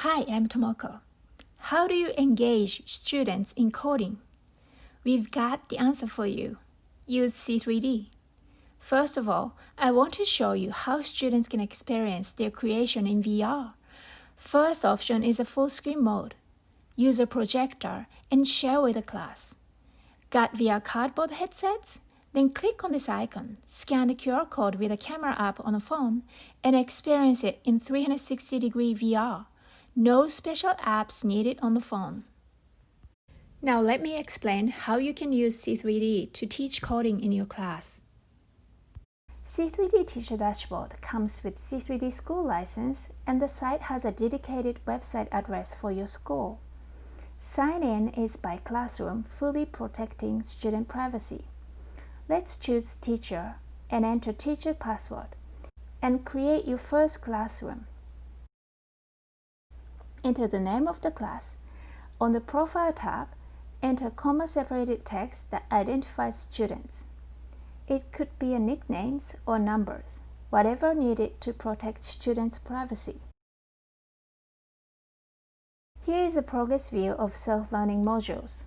Hi, I'm Tomoko. How do you engage students in coding? We've got the answer for you. Use C3D. First of all, I want to show you how students can experience their creation in VR. First option is a full screen mode. Use a projector and share with the class. Got VR cardboard headsets? Then click on this icon, scan the QR code with a camera app on the phone, and experience it in 360-degree VR. No special apps needed on the phone. Now let me explain how you can use C3D to teach coding in your class. C3D Teacher Dashboard comes with C3D School license, and the site has a dedicated website address for your school. Sign in is by classroom, fully protecting student privacy. Let's choose Teacher and enter teacher password and create your first classroom. Enter the name of the class. On the Profile tab, enter comma-separated text that identifies students. It could be nicknames or numbers, whatever needed to protect students' privacy. Here is a progress view of self-learning modules.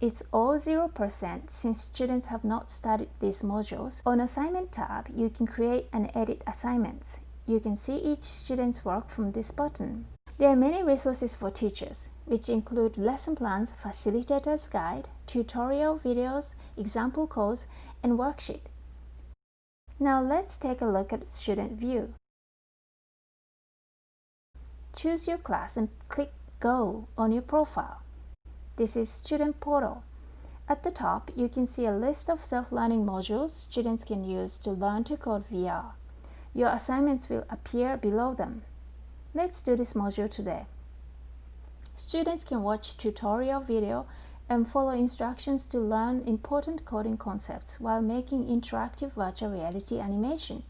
It's all 0% since students have not studied these modules. On Assignment tab, you can create and edit assignments. You can see each student's work from this button. There are many resources for teachers, which include lesson plans, facilitator's guide, tutorial videos, example codes, and worksheet. Now let's take a look at student view. Choose your class and click Go on your profile. This is Student Portal. At the top, you can see a list of self-learning modules students can use to learn to code VR. Your assignments will appear below them. Let's do this module today. Students can watch tutorial video and follow instructions to learn important coding concepts while making interactive virtual reality animation.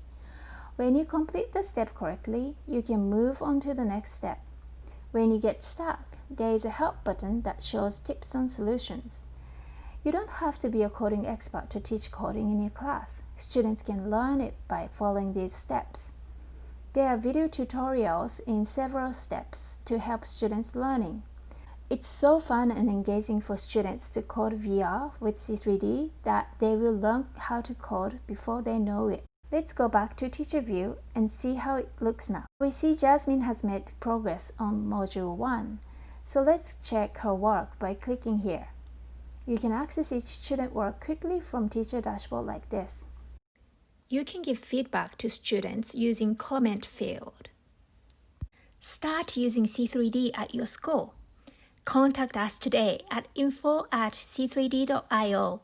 When you complete the step correctly, you can move on to the next step. When you get stuck, there is a help button that shows tips and solutions. You don't have to be a coding expert to teach coding in your class. Students can learn it by following these steps. There are video tutorials in several steps to help students learning. It's so fun and engaging for students to code VR with C3D that they will learn how to code before they know it. Let's go back to teacher view and see how it looks now. We see Jasmine has made progress on module 1. So let's check her work by clicking here. You can access each student work quickly from teacher dashboard like this. You can give feedback to students using comment field. Start using C3D at your school. Contact us today at info@c3d.io.